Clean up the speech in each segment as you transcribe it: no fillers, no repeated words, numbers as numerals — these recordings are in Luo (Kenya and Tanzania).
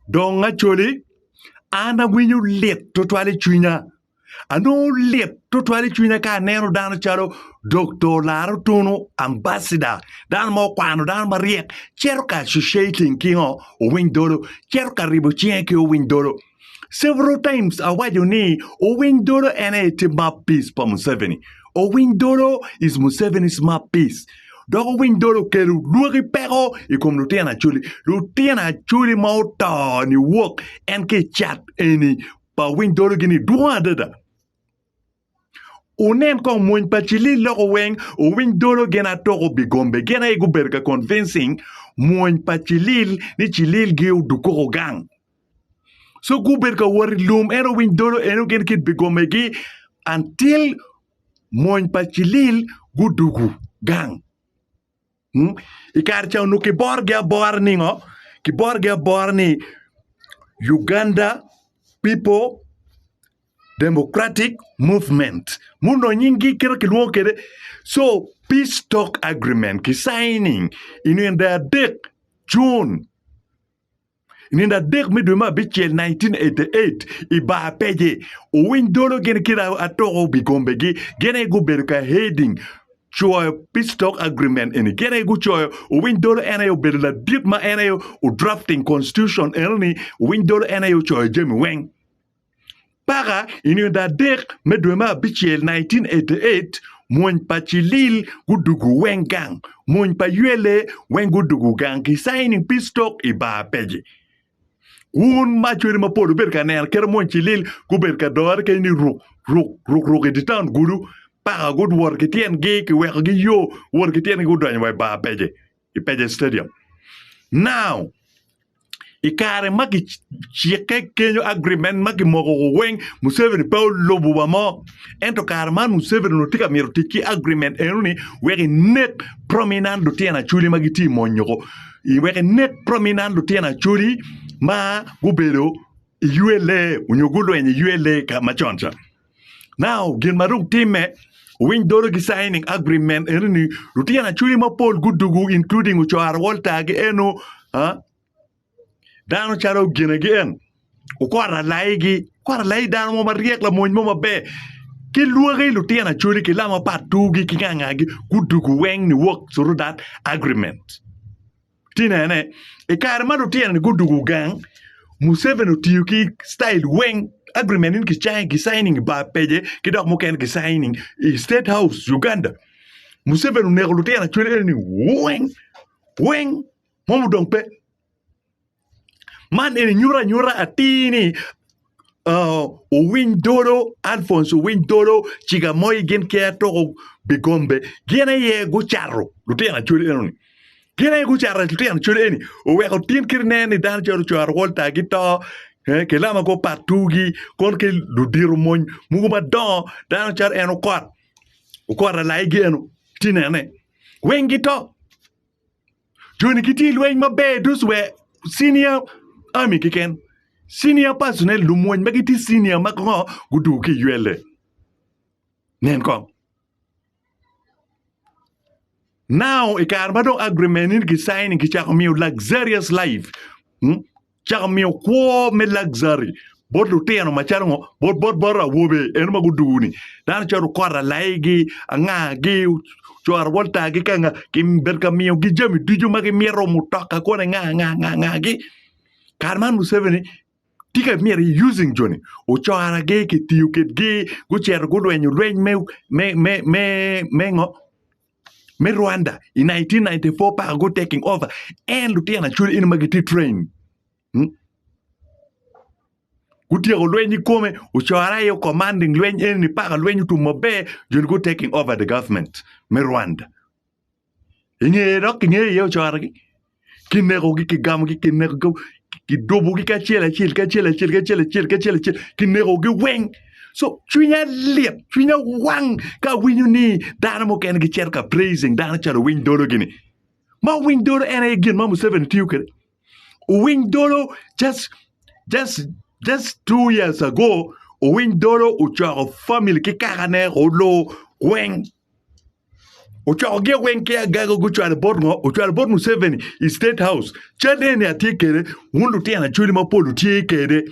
Dong actually, ana winyu let to twali chunya. Ano let to twali chunya ka neno dano charo Dr. Laro Tuno ambassador. Dan mo kwano dan mariek. Chero ka shaking kingo o windoro. Chero ka ribo chienki o windoro. Several times you need Owiny Dolo and a mouthpiece for Museveni. Owiny Dolo is Museveni's mouthpiece. Dogo Owiny Dolo ke lugi pero e kom lutiana chuli mauta ni work and ke chat any pa Owiny Dolo gini duwa dada. Unen kong mwen pa chili loko weng Owiny Dolo gena toko bigombe gena egu berka convincing mwen pa chilil ni chilil geu dukoko gang. So guber ka wari lum eno Owiny Dolo eno gen kit bigomegi until moin pachilil gudugu gang. Ikar chau no ki borgia borningo ki borgia borni Uganda People Democratic Movement. Muno nyingi kira kilwo kere. So peace talk agreement ki signing in the date June. In the dek me duma bichel 1988 iba peje Owiny Dolo gen kira atoro bigombegi gene go berka heading chua peace talk agreement en gene go chua Owiny Dolo ene berla deep ma ene o drafting constitution elni Owiny Dolo ene chua jemi weng para in the dek me duma bichel 1988 Mwen pa chilil gudugu weng gang mwen pa yuele weng gudugu gang ki signing peace talk iba peje un machuri mapodo berka ner ker mon chilil ku berka dor ke ni ruk editan gudu para good work tien ge ki wer gi yo work tien gu don way ba peje I peje stadium now ikare magi chike kenyo agreement magi mogo weng Museveni Paul lobu wamo ento karman Museveni no tika miro tiki agreement enuni weri net prominent do tiena chuli magi ti monyoko I weri net prominent do tiena chuli ma gubero ULA unyogulo enye ULA ka machoncha now gin marung time Owiny Dolo gi signing agreement enuni rutia na chuli ma Paul gudugu including uchoar volta ge eno dano charo gina gi en ukwara lai dano mo mariek la moñ mo mabe ki luogi rutia na chuli ki lama patugi ki ngangagi gudugu weng ni work through that agreement tinene ikare ma rutia ni gudugu gang Museveni tiuki style weng agreement in ki signing ba peje ki dok mo ken ki signing State House Uganda Museveni ne rutia na chuli ni weng mo dong pe man eni nyura atini Owiny Dolo Alphonse Owiny Dolo chiga moy gen ke to bigombe gene ye go charro rutia na chuli enoni gene go charro rutia na chuli eni o we ko tin kirne ni dan choro choro volta gito ke lama go patugi kon ke ludiru moñ muguma don dan char eno kwat o kwara la igeno tinene wengito joni kiti lwen mabe dus we senior ami kiken senior personnel lumoñ magiti senior makko gudu ki yuele nen ko now ikarbado agreement in ki signing ki chak mi luxurious life chak mi ko me luxury bod lu teno macharngo bod bora wobe en magudu ni dan charu kwara laigi anga gi chuar volta gi kanga kim berka mi gi jami diju magi miero mutoka ko nga gi Karman Museveni tika mieri using Johnny o choara ge ki tiu ket ge go cher go lwen me Rwanda in 1994 pa go taking over and lutiana chuli in magiti train gutia go lwen kome o choara yo commanding lwen ni pa lwen to mobe Johnny go taking over the government me Rwanda inye rok inye yo choara gi kinego gi kigam gi kinego ki dobu ki ka chela ki nego gi weng so chunya lip chunya wang ka winyu ni dana mo ken gi cherka praising dana charo Owiny Dolo gini ma Owiny Dolo ene again ma Museveni tiuke Owiny Dolo just 2 years ago Owiny Dolo ucharo family ki kagane rolo weng Ochoge wenke gago guchwal borno ochwal bor Museveni i state house chadene atikere wundu tiana chuli mapolu tiekere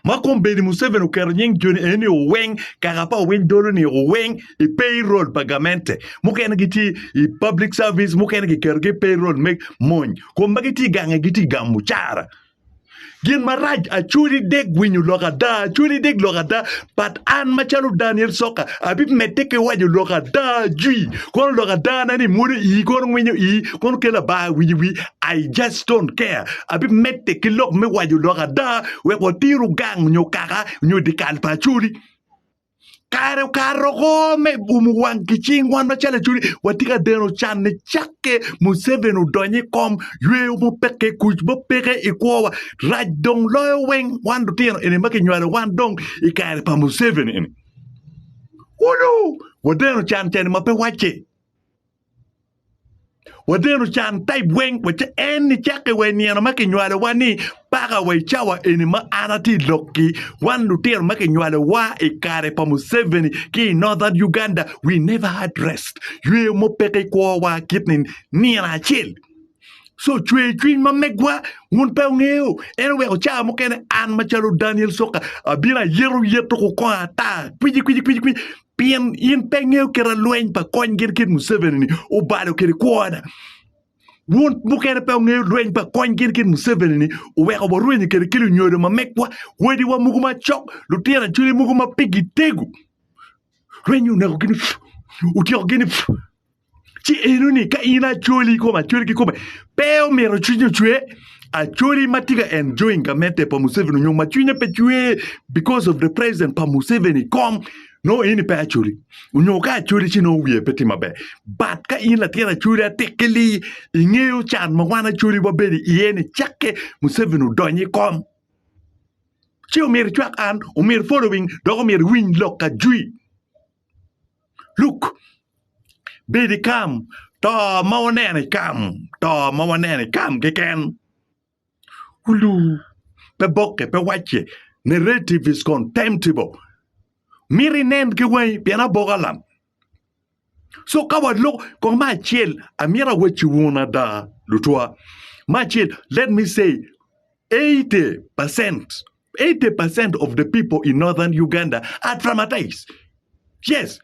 makombeni Museveni ukarnyeng joni eni weng kagapa weng dolo ni weng i payroll pagamente mukene giti i public service mukene gikerge payroll make mon kombagiti gange giti gamuchara Gin maraj a churi deg winyu logada, churi deg logada, but an machalo Daniel Soka, a bit meteke waju logada, jui, kon logada nani muri I, kon winyu I, kon kela ba wi, I just don't care. A bit meteke log me waju logada, we wotiru gang nyo kaka, nyo dikal pa churi. Karo ko me umuwan kiching wan machala churi watika deno chan ne chake Museveni udonye kom yue umu peke kuch bo peke ikwawa raj dong loyo weng wan do tieno ene make nywale wan dong ikare pa Museveni ene wulu wadeno chan chene mape wache wadeno chan type weng wache eni chake weniano make nywale wani Paga we chawa eni ma anati loki wan lutier make nywale wa ikare pa Museveni ki northern Uganda we never had rest yue mo peke kwa wa kitnin ni na chill so chwe ma megwa ngun pe ngeo enwe o cha mo kene an machalo Daniel Soka abira yeru yeto ko kwa ta kwiji pien in pe ngeo kera lwen pa kon gir Museveni ni o balo kere kwa won bukere pe nge lwen pa kon gir Museveni ni o we ko ruin kere kilu nyodo ma mekwa wedi wa muguma chok lutiera chuli muguma pigi tegu renyu na ko gini utio gini chi enuni ka ina chuli ko ma peo mero chunyo chwe a chuli matiga enjoying kamente pa Museveni nyo ma chunyo pe chwe because of the president pa Museveni come no ini pe chuli unyo ka chuli chino wie peti mabe but ka ina tiera chuli atekeli ingeo chan mwana chuli babedi iene chake Museveni donyi kom chi o mer chwak an o mer following dogo mer win loka jui look Bidi kam, to mawanene kam, keken. Ulu, pe boke, pe wache, narrative is contemptible. Miri nen kiway, piana bogalam. So kawad look, kong ma chill, amira wechi wuna da, lutua. Ma chill, let me say, 80% of the people in northern Uganda are traumatized. Yes.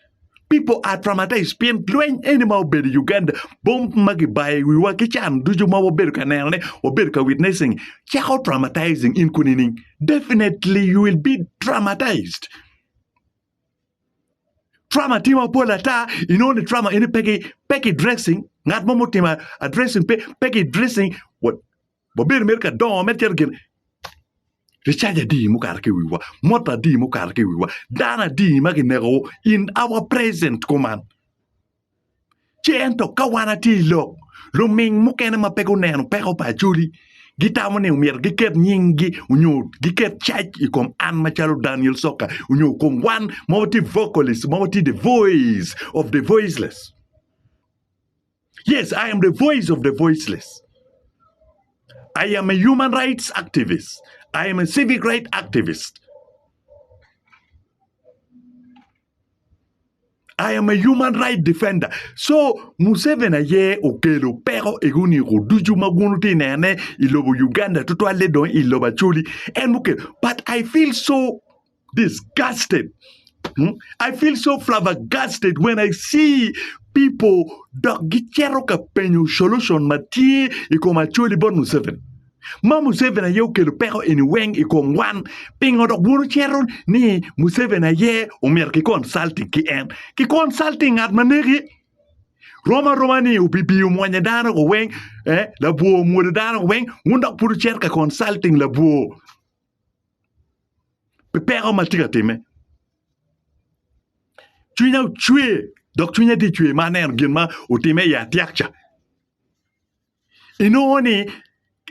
People are traumatized. Pien lwen animal bedi Uganda. Bomb magi bay we wa kichan duju ma wo beru kanerne wo beru ka witnessing. Chako traumatizing in kunining. Definitely you will be traumatized. Trauma tima pola ta inone trauma ini peki dressing ngat momo tima addressing peki dressing what wo beru merka don metergen Richard di mukarke wiwa, mota di mukarke wiwa, dana di maginero in our present command. Chiento kawana ti lo ming mukene mapego neno pego pa juli. Gita mone umier giket nyingi unyo giket chach ikom an machalo Daniel Soka unyo kom one multi vocalist, multi the voice of the voiceless. Yes, I am the voice of the voiceless. I am a human rights activist. I am a civic rights activist. I am a human rights defender. So, Museveni ye okelo pero eguni roduju magunuti nene ilobo Uganda tutwa ledon iloba chuli enuke. But I feel so disgusted. I feel so flabbergasted when I see people that gichero ka penyo solution matie ikoma chuli bon Museveni. Ma Museveni ye okelo pero in weng ikom wan pingo dok buru cheron ni Museveni ye umer ki consulting ki consulting at manegi Roma ni ubibi umwanya dana ko weng la buo mu dana ko weng unda buru cher ka consulting la buo pero matiga time tunya chue dok tunya di chue maner gima utime ya tiakcha inoni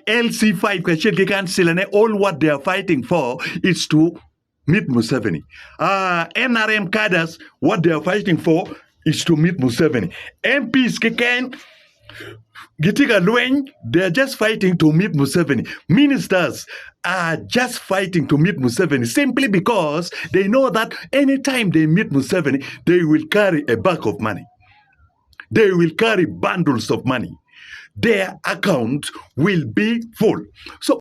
LC5 Kachel all what they are fighting for is to meet Museveni. NRM cadres, what they are fighting for is to meet Museveni. MPs Kikan Gitiga Luen, they are just fighting to meet Museveni. Ministers are just fighting to meet Museveni simply because they know that anytime they meet Museveni, they will carry a bag of money. they will carry bundles of money. Their account will be full. So